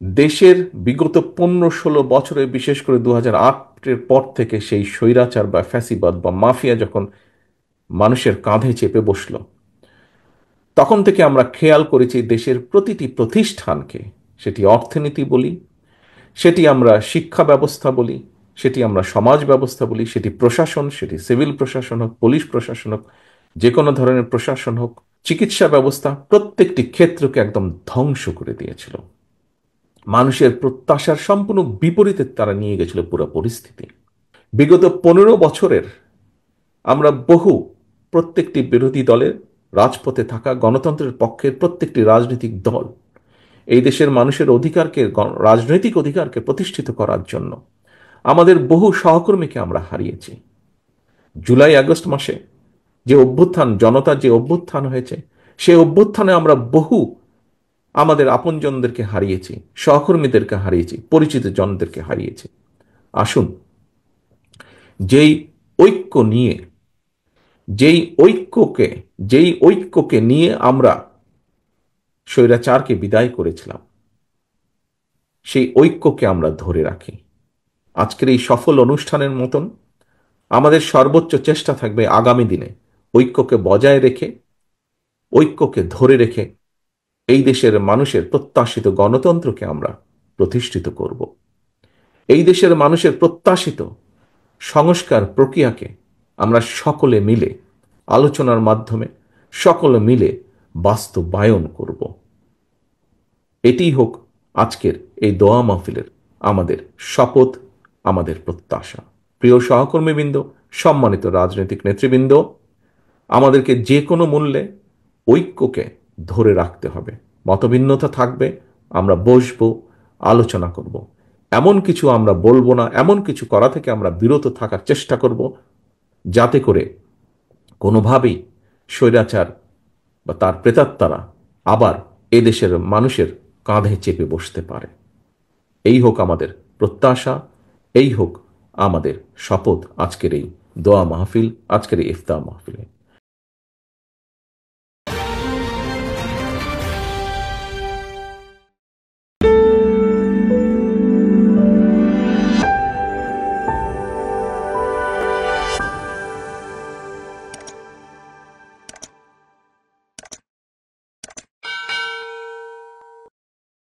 দেশের বিগত 15-16 বছরে, বিশেষ করে 2008-এর পর থেকে সেই স্বৈরাচার বা ফ্যাসিবাদ বা মাফিয়া যখন মানুষের কাঁধে চেপে বসলো, তখন থেকে আমরা খেয়াল করেছি দেশের প্রতিটি প্রতিষ্ঠানকে, সেটি অর্থনীতি বলি, সেটি আমরা শিক্ষা ব্যবস্থা বলি, সেটি আমরা সমাজ ব্যবস্থা বলি, সেটি প্রশাসন, সেটি সিভিল প্রশাসন হোক, পুলিশ প্রশাসন হোক, যে কোনো ধরনের প্রশাসন হোক, চিকিৎসা ব্যবস্থা, প্রত্যেকটি ক্ষেত্রকে একদম ধ্বংস করে দিয়েছিল। মানুষের প্রত্যাশার সম্পূর্ণ বিপরীতে তারা নিয়ে গেছিল পুরো পরিস্থিতি। বিগত 15 বছরের আমরা প্রত্যেকটি বিরোধী দলের, রাজপথে থাকা গণতন্ত্রের পক্ষের প্রত্যেকটি রাজনৈতিক দল এই দেশের মানুষের অধিকারকে, রাজনৈতিক অধিকারকে প্রতিষ্ঠিত করার জন্য আমাদের বহু সহকর্মীকে আমরা হারিয়েছি। জুলাই আগস্ট মাসে যে অভ্যুত্থান, জনতার যে অভ্যুত্থান হয়েছে, সেই অভ্যুত্থানে আমরা আমাদের আপনজনদেরকে হারিয়েছি, সহকর্মীদেরকে হারিয়েছি, পরিচিত জনদেরকে হারিয়েছি। আসুন, যেই ঐক্য নিয়ে যেই ঐক্যকে যেই ঐক্যকে নিয়ে আমরা স্বৈরাচারকে বিদায় করেছিলাম, সেই ঐক্যকে আমরা ধরে রাখি। আজকের এই সফল অনুষ্ঠানের মতন আমাদের সর্বোচ্চ চেষ্টা থাকবে আগামী দিনে ঐক্যকে বজায় রেখে, ঐক্যকে ধরে রেখে এই দেশের মানুষের প্রত্যাশিত গণতন্ত্রকে আমরা প্রতিষ্ঠিত করব। এই দেশের মানুষের প্রত্যাশিত সংস্কার প্রক্রিয়াকে আমরা সকলে মিলে আলোচনার মাধ্যমে সকলে মিলে বাস্তবায়ন করব। এটিই হোক আজকের এই দোয়া মাহফিলের আমাদের শপথ, আমাদের প্রত্যাশা। প্রিয় সহকর্মীবৃন্দ, সম্মানিত রাজনৈতিক নেতৃবৃন্দ, আমাদেরকে যে কোনো মূল্যে ঐক্যকে ধরে রাখতে হবে। মতভিন্নতা থাকবে, আমরা বসবো, আলোচনা করব। এমন কিছু আমরা বলবো না, এমন কিছু করা থেকে আমরা বিরত থাকার চেষ্টা করব যাতে করে কোনোভাবেই স্বৈরাচার বা তার প্রেতাত্মারা আবার এদেশের মানুষের কাঁধে চেপে বসতে পারে। এই হোক আমাদের প্রত্যাশা, এই হোক আমাদের শপথ আজকের এই দোয়া মাহফিল, আজকের এই ইফতার মাহফিলে।